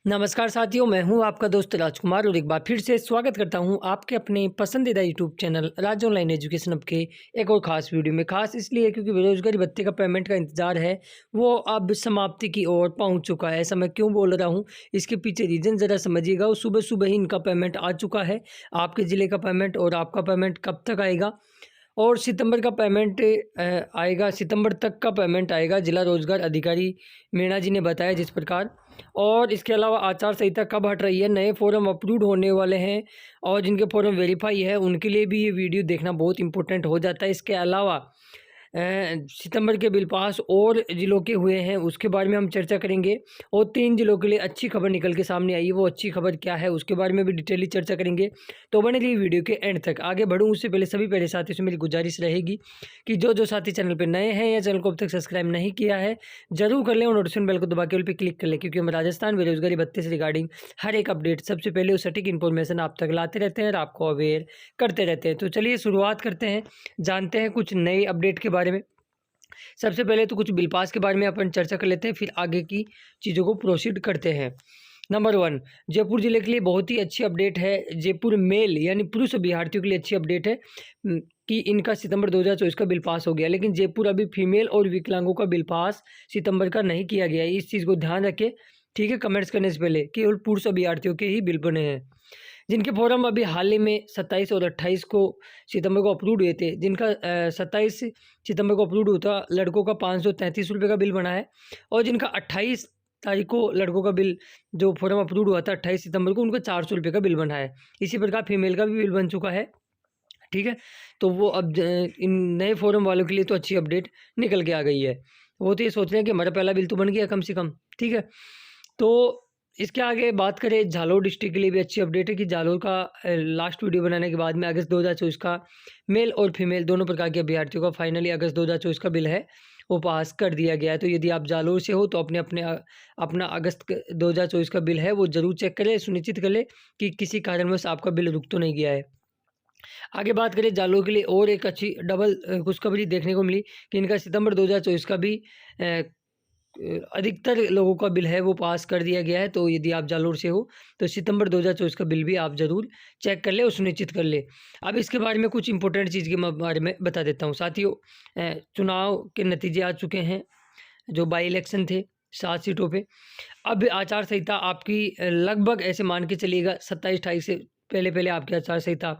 नमस्कार साथियों, मैं हूं आपका दोस्त राजकुमार और एक बार फिर से स्वागत करता हूं आपके अपने पसंदीदा यूट्यूब चैनल राज ऑनलाइन एजुकेशन हब के एक और ख़ास वीडियो में। ख़ास इसलिए क्योंकि बेरोज़गारी भत्ते का पेमेंट का इंतज़ार है, वो अब समाप्ति की ओर पहुंच चुका है। ऐसा मैं क्यों बोल रहा हूं, इसके पीछे रीज़न ज़रा समझिएगा। और सुबह-सुबह ही इनका पेमेंट आ चुका है। आपके ज़िले का पेमेंट और आपका पेमेंट कब तक आएगा और सितंबर का पेमेंट आएगा, सितंबर तक का पेमेंट आएगा, जिला रोजगार अधिकारी मीणा जी ने बताया जिस प्रकार। और इसके अलावा आचार संहिता कब हट रही है, नए फॉर्म अप्रूव होने वाले हैं और जिनके फॉर्म वेरीफाई है उनके लिए भी ये वीडियो देखना बहुत इंपॉर्टेंट हो जाता है। इसके अलावा सितंबर के बिल पास और ज़िलों के हुए हैं, उसके बारे में हम चर्चा करेंगे। और 3 ज़िलों के लिए अच्छी खबर निकल के सामने आई है, वो अच्छी खबर क्या है उसके बारे में भी डिटेली चर्चा करेंगे। तो बने रहिए वीडियो के एंड तक। आगे बढ़ूँ उससे पहले सभी पहले साथियों से मेरी गुजारिश रहेगी कि जो साथी चैनल पर नए हैं या चैनल को अब तक सब्सक्राइब नहीं किया है, ज़रूर कर लें और नोटिफिकेशन बेल को दबा के ऑल पे क्लिक कर लें, क्योंकि हम राजस्थान बेरोजगारी भत्ते से रिगार्डिंग हर एक अपडेट सबसे पहले और सटीक इन्फॉर्मेशन आप तक लाते रहते हैं और आपको अवेयर करते रहते हैं। तो चलिए शुरुआत करते हैं, जानते हैं कुछ नए अपडेट के बारे में। सबसे पहले तो कुछ बिल पास के बारे में अपन चर्चा कर लेते हैं, फिर आगे की चीज़ों को प्रोसीड करते हैं। नंबर 1, जयपुर ज़िले के लिए बहुत ही अच्छी अपडेट है। जयपुर मेल यानी पुरुष अभ्यर्थियों के लिए अच्छी अपडेट है कि इनका सितंबर 2024 का बिल पास हो गया। लेकिन जयपुर अभी फीमेल और विकलांगों का बिल पास सितंबर का नहीं किया गया है। इस चीज़ को ध्यान रखें, ठीक है। कमेंट्स करने से पहले केवल पुरुष अभ्यर्थियों के ही बिल बने हैं, जिनके फॉर्म अभी हाल ही में 27 और 28 को सितंबर को अप्रूव हुए थे। जिनका 27 सितंबर को अप्रूव हुआ था, लड़कों का 533 रुपये का बिल बना है। और जिनका 28 तारीख को लड़कों का बिल जो फॉर्म अप्रूव हुआ था 28 सितंबर को, उनका 400 रुपये का बिल बना है। इसी प्रकार फीमेल का भी बिल बन चुका है, ठीक है। तो वो अब इन नए फॉर्म वालों के लिए तो अच्छी अपडेट निकल के आ गई है। वो तो ये सोच रहे हैं कि हमारा पहला बिल तो बन गया कम से कम, ठीक है। तो इसके आगे बात करें, झालोर डिस्ट्रिक्ट के लिए भी अच्छी अपडेट है कि झालोर का लास्ट वीडियो बनाने के बाद में अगस्त 2024 का मेल और फीमेल दोनों प्रकार के अभ्यर्थियों का फाइनली अगस्त 2024 का बिल है वो पास कर दिया गया है। तो यदि आप झालोर से हो तो अपना अगस्त 2024 का बिल है वो ज़रूर चेक करें, सुनिश्चित कर ले कि किसी कारणवश आपका बिल रुक तो नहीं गया है। आगे बात करें जालोर के लिए, और एक अच्छी डबल खुशखबरी देखने को मिली कि इनका सितंबर 2024 का भी अधिकतर लोगों का बिल है वो पास कर दिया गया है। तो यदि आप जालोर से हो तो सितंबर 2024 का बिल भी आप ज़रूर चेक कर ले और सुनिश्चित कर ले। अब इसके बारे में कुछ इंपॉर्टेंट चीज़ के बारे में बता देता हूँ साथियों। चुनाव के नतीजे आ चुके हैं, जो बाई इलेक्शन थे 7 सीटों पे। अब आचार संहिता आपकी लगभग ऐसे मान के चलिएगा 27-28 से पहले आपकी आचार संहिता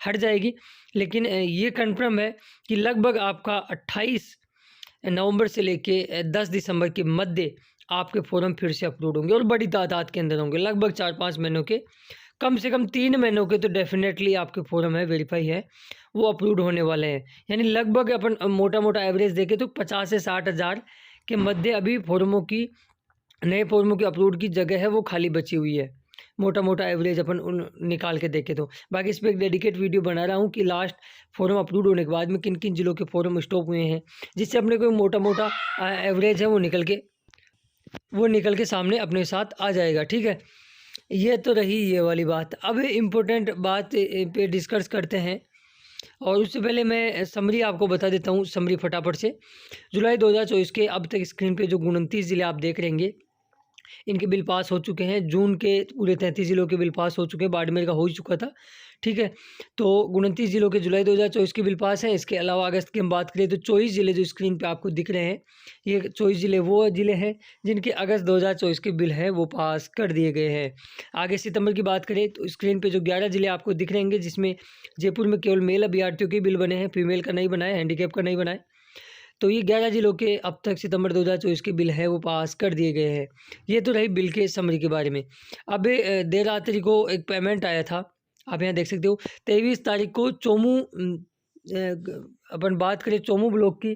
हट जाएगी। लेकिन ये कन्फर्म है कि लगभग आपका 28 नवंबर से लेके 10 दिसंबर के मध्य आपके फॉर्म फिर से अपलोड होंगे और बड़ी तादाद के अंदर होंगे। लगभग 4-5 महीनों के, कम से कम 3 महीनों के तो डेफिनेटली आपके फॉर्म है वेरीफाई है वो अप्रूव होने वाले हैं। यानी लगभग अपन मोटा एवरेज देखें तो 50 से 60 हज़ार के मध्य अभी फॉर्मों की, नए फॉर्मों की अपलोड की जगह है वो खाली बची हुई है। मोटा एवरेज अपन उन निकाल के देखें तो। बाकी इस पर एक डेडिकेट वीडियो बना रहा हूँ कि लास्ट फॉर्म अपलोड होने के बाद में किन किन ज़िलों के फॉर्म स्टॉप हुए हैं, जिससे अपने को मोटा एवरेज है वो निकल के सामने अपने साथ आ जाएगा, ठीक है। ये तो रही ये वाली बात। अब इम्पोर्टेंट बात पे डिस्कस करते हैं, और उससे पहले मैं समरी आपको बता देता हूँ, समरी फटाफट से। जुलाई 2024 के अब तक स्क्रीन पे जो 29 ज़िले आप देख रहेंगे, इनके बिल पास हो चुके हैं। जून के पूरे 33 ज़िलों के बिल पास हो चुके हैं, बाड़मेर का हो ही चुका था, ठीक है। तो 29 ज़िलों के जुलाई 2024 के बिल पास हैं। इसके अलावा अगस्त की हम बात करें तो 24 ज़िले जो स्क्रीन पे आपको दिख रहे हैं, ये 24 ज़िले वो ज़िले हैं जिनके अगस्त 2024 के बिल हैं वो पास कर दिए गए हैं। आगे सितंबर की बात करें तो स्क्रीन पे जो 11 ज़िले आपको दिख रहेंगे, जिसमें जयपुर में केवल मेल अभ्यर्थियों के बिल बने हैं, फीमेल का नहीं बना है, हैंडीकैप का नहीं बना है। तो ये 11 ज़िलों के अब तक सितंबर 2024 के बिल है वो पास कर दिए गए हैं। ये तो रही बिल के समरी के बारे में। अब देर रात्रि को एक पेमेंट आया था, आप यहाँ देख सकते हो। 23 तारीख को अपन बात करें चोमू ब्लॉक की,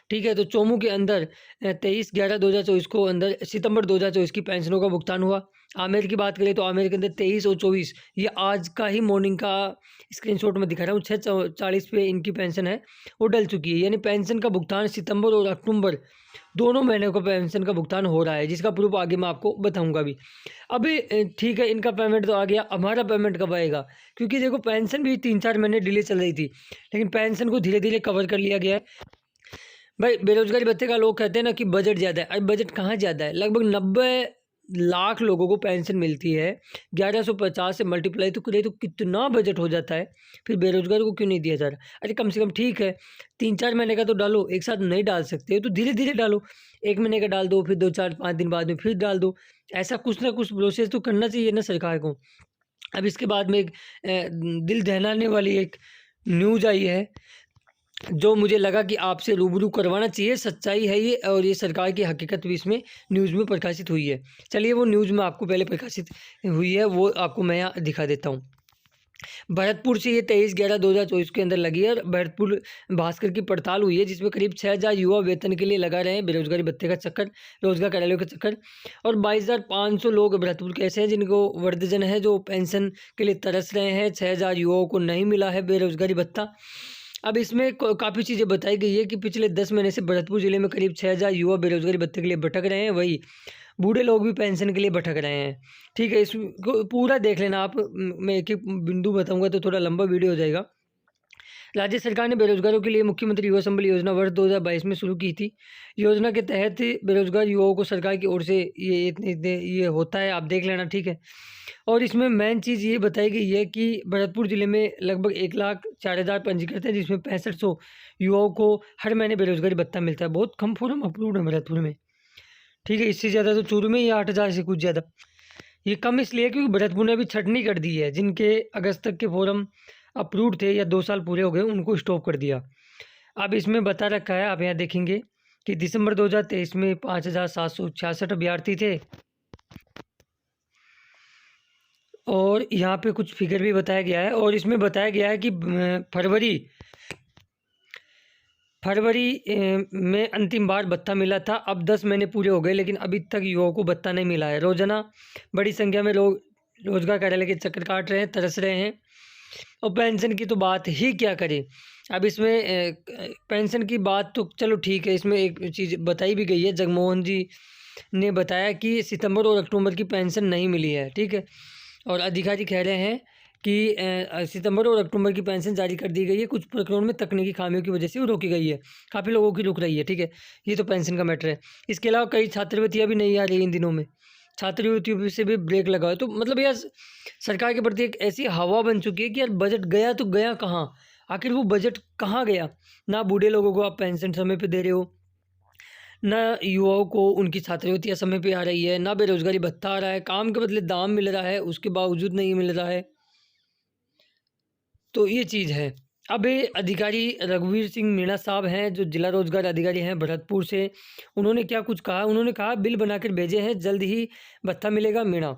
ठीक है। तो चोमू के अंदर 23/11/2024 को अंदर सितंबर 2024 की पेंशनों का भुगतान हुआ। आमेर की बात करें तो आमेर के अंदर 23 और 24, ये आज का ही मॉर्निंग का स्क्रीनशॉट में दिखा रहा हूँ, 6:40 पे इनकी पेंशन है वो डल चुकी है। यानी पेंशन का भुगतान सितंबर और अक्टूबर दोनों महीनों का पेंशन का भुगतान हो रहा है, जिसका प्रूफ आगे मैं आपको बताऊंगा भी। अभी ठीक है, इनका पेमेंट तो आ गया, हमारा पेमेंट कब आएगा? क्योंकि देखो पेंशन भी 3-4 महीने डिले चल रही थी, लेकिन पेंशन को धीरे धीरे कवर कर लिया गया है। भाई बेरोजगारी भत्ते का लोग कहते हैं ना कि बजट ज़्यादा है। अरे बजट कहाँ ज़्यादा है? लगभग लाख लोगों को पेंशन मिलती है, 1150 से मल्टीप्लाई तो करें तो कितना बजट हो जाता है। फिर बेरोजगार को क्यों नहीं दिया जा रहा? अरे कम से कम ठीक है 3-4 महीने का तो डालो, एक साथ नहीं डाल सकते हो तो धीरे-धीरे डालो। 1 महीने का डाल दो, फिर 2, 4, 5 दिन बाद में फिर डाल दो। ऐसा कुछ ना कुछ प्रोसेस तो करना चाहिए ना सरकार को। अब इसके बाद में एक दिल दहलाने वाली एक न्यूज़ आई है, जो मुझे लगा कि आपसे रूबरू करवाना चाहिए। सच्चाई है ये और ये सरकार की हकीकत भी इसमें न्यूज़ में प्रकाशित हुई है। चलिए वो न्यूज़ में आपको पहले प्रकाशित हुई है वो आपको मैं यहाँ दिखा देता हूँ। भरतपुर से ये 23/11/2024 के अंदर लगी है और भरतपुर भास्कर की पड़ताल हुई है, जिसमें करीब 6,000 युवा वेतन के लिए लगा रहे हैं बेरोजगारी भत्ते का चक्कर, रोजगार कार्यालयों का चक्कर। और 22,500 लोग भरतपुर के ऐसे हैं जिनको वृद्धजन है जो पेंशन के लिए तरस रहे हैं। 6,000 युवाओं को नहीं मिला है बेरोजगारी भत्ता। अब इसमें काफ़ी चीज़ें बताई गई है कि पिछले 10 महीने से भरतपुर ज़िले में करीब 6,000 युवा बेरोजगारी भत्ते के लिए भटक रहे हैं। वही बूढ़े लोग भी पेंशन के लिए भटक रहे हैं। ठीक है, इसको पूरा देख लेना आप। मैं एक-एक बिंदु बताऊँगा तो थोड़ा लंबा वीडियो हो जाएगा। राज्य सरकार ने बेरोजगारों के लिए मुख्यमंत्री युवा संबल योजना वर्ष 2022 में शुरू की थी। योजना के तहत बेरोजगार युवाओं को सरकार की ओर से ये इतने ये होता है, आप देख लेना, ठीक है। और इसमें मेन चीज़ ये बताई गई है कि भरतपुर ज़िले में लगभग 1,04,000 पंजीकृत हैं, जिसमें 6500 युवाओं को हर महीने बेरोजगारी भत्ता मिलता है। बहुत कम फॉर्म अप्रूव्ड है भरतपुर में, ठीक है। इससे ज़्यादा तो चूरू में ही 8,000 से कुछ ज़्यादा। ये कम इसलिए क्योंकि भरतपुर ने अभी छटनी कर दी है। जिनके अगस्त तक के फॉर्म अप्रूव्ड थे या 2 साल पूरे हो गए उनको स्टॉप कर दिया। अब इसमें बता रखा है, आप यहाँ देखेंगे कि दिसंबर 2023 में 5,766 अभ्यर्थी थे। और यहाँ पे कुछ फिगर भी बताया गया है और इसमें बताया गया है कि फरवरी में अंतिम बार भत्ता मिला था। अब 10 महीने पूरे हो गए लेकिन अभी तक युवाओं को भत्ता नहीं मिला है। रोजाना बड़ी संख्या में लोग रोजगार कार्यालय के चक्कर काट रहे हैं, तरस रहे हैं। और पेंशन की तो बात ही क्या करें। अब इसमें पेंशन की बात तो चलो ठीक है, इसमें एक चीज़ बताई भी गई है। जगमोहन जी ने बताया कि सितंबर और अक्टूबर की पेंशन नहीं मिली है, ठीक है। और अधिकारी कह रहे हैं कि सितंबर और अक्टूबर की पेंशन जारी कर दी गई है। कुछ प्रकरणों में तकनीकी खामियों की वजह से वो रोकी गई है। काफ़ी लोगों की रुक रही है, ठीक है। ये तो पेंशन का मैटर है। इसके अलावा कई छात्रवृत्तियाँ भी नहीं आ रही इन दिनों में। छात्रवृत्तियों से भी ब्रेक लगा है। तो मतलब यार सरकार के प्रति एक ऐसी हवा बन चुकी है कि यार बजट गया तो गया कहाँ? आखिर वो बजट कहाँ गया? ना बूढ़े लोगों को आप पेंशन समय पे दे रहे हो, ना युवाओं को उनकी छात्रवृत्तियाँ समय पे आ रही है, ना बेरोजगारी भत्ता आ रहा है, काम के बदले दाम मिल रहा है, उसके बावजूद नहीं मिल रहा है। तो ये चीज़ है। अब ये अधिकारी रघुवीर सिंह मीणा साहब हैं, जो जिला रोजगार अधिकारी हैं भरतपुर से। उन्होंने क्या कुछ कहा, उन्होंने कहा बिल बनाकर भेजे हैं, जल्द ही भत्ता मिलेगा। मीणा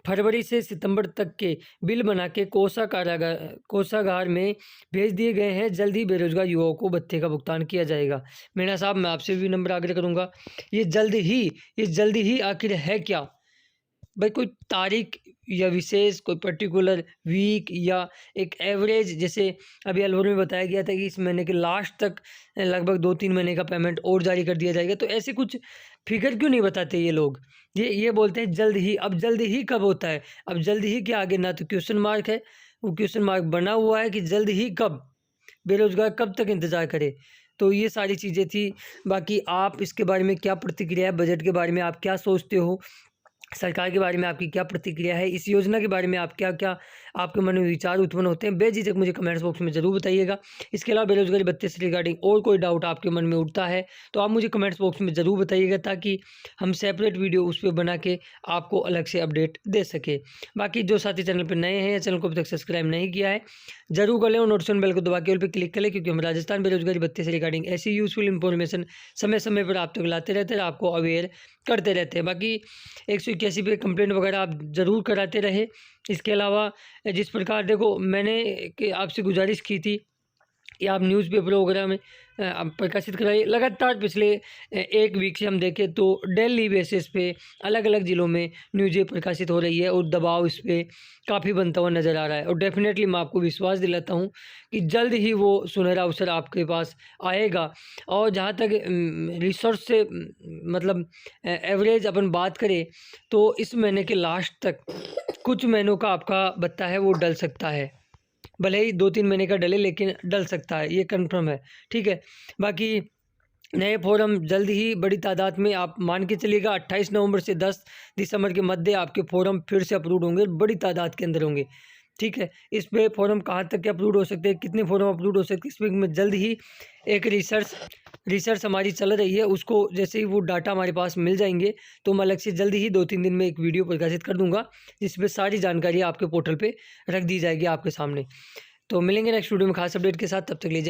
फरवरी से सितंबर तक के बिल बना के कोषागार में भेज दिए गए हैं। जल्द ही बेरोजगार युवाओं को भत्ते का भुगतान किया जाएगा। मीणा साहब, मैं आपसे भी नंबर आग्रह करूंगा, ये जल्द ही आखिर है क्या? भाई कोई तारीख या विशेष कोई पर्टिकुलर वीक या एक एवरेज, जैसे अभी अलवर में बताया गया था कि इस महीने के लास्ट तक लगभग 2-3 महीने का पेमेंट और जारी कर दिया जाएगा। तो ऐसे कुछ फिगर क्यों नहीं बताते ये लोग? ये बोलते हैं जल्द ही। अब जल्द ही कब होता है? अब जल्द ही के आगे ना तो क्वेश्चन मार्क है, वो क्वेश्चन मार्क बना हुआ है कि जल्द ही कब? बेरोजगार कब तक इंतज़ार करे? तो ये सारी चीज़ें थी। बाकी आप इसके बारे में क्या प्रतिक्रिया है? बजट के बारे में आप क्या सोचते हो? सरकार के बारे में आपकी क्या प्रतिक्रिया है? इस योजना के बारे में आप क्या-क्या आपके मन में विचार उत्पन्न होते हैं? बेझिझक मुझे कमेंट्स बॉक्स में ज़रूर बताइएगा। इसके अलावा बेरोज़गारी भत्ते से रिगार्डिंग और कोई डाउट आपके मन में उठता है तो आप मुझे कमेंट्स बॉक्स में ज़रूर बताइएगा, ताकि हम सेपरेट वीडियो उस पे बना के आपको अलग से अपडेट दे सकें। बाकी जो साथी चैनल पर नए हैं या चैनल को अभी तक सब्सक्राइब नहीं किया है, ज़रूर कर लें और नोटिफिकेशन बेल को दबा के ऑल पे क्लिक कर लें, क्योंकि हम राजस्थान बेरोज़गारी भत्ते से रिगार्डिंग ऐसी यूज़फुल इन्फॉर्मेशन समय-समय पर आप तक लाते रहते हैं, आपको अवेयर करते रहते हैं। बाकी 181 पे कंप्लेंट वगैरह आप ज़रूर कराते रहे। इसके अलावा जिस प्रकार देखो, मैंने आपसे गुजारिश की थी कि आप न्यूज़पेपर वगैरह में आप प्रकाशित कराइए। लगातार पिछले 1 वीक से हम देखें तो डेली बेसिस पे अलग-अलग ज़िलों में न्यूज़ें प्रकाशित हो रही है और दबाव इस पे काफ़ी बनता हुआ नज़र आ रहा है। और डेफ़िनेटली मैं आपको विश्वास दिलाता हूँ कि जल्द ही वो सुनहरा अवसर आपके पास आएगा। और जहाँ तक रिसर्च से मतलब एवरेज अपन बात करें तो इस महीने के लास्ट तक कुछ महीनों का आपका भत्ता है वो डल सकता है। भले ही 2-3 महीने का डले, लेकिन डल सकता है, ये कन्फर्म है, ठीक है। बाकी नए फॉर्म जल्द ही बड़ी तादाद में, आप मान के चलिएगा 28 नवंबर से 10 दिसंबर के मध्य आपके फॉर्म फिर से अप्रूव होंगे, बड़ी तादाद के अंदर होंगे। ठीक है, इस पे फॉर्म कहाँ तक के अपलोड हो सकते हैं, कितने फॉर्म अपलोड हो सकते हैं, इस पर मैं जल्द ही एक रिसर्च हमारी चल रही है, उसको जैसे ही वो डाटा हमारे पास मिल जाएंगे तो मैं अलग से जल्द ही 2-3 दिन में एक वीडियो प्रकाशित कर दूंगा, जिसमें सारी जानकारी आपके पोर्टल पे रख दी जाएगी आपके सामने। तो मिलेंगे नेक्स्ट वीडियो में खास अपडेट के साथ, तब तक ले जाए।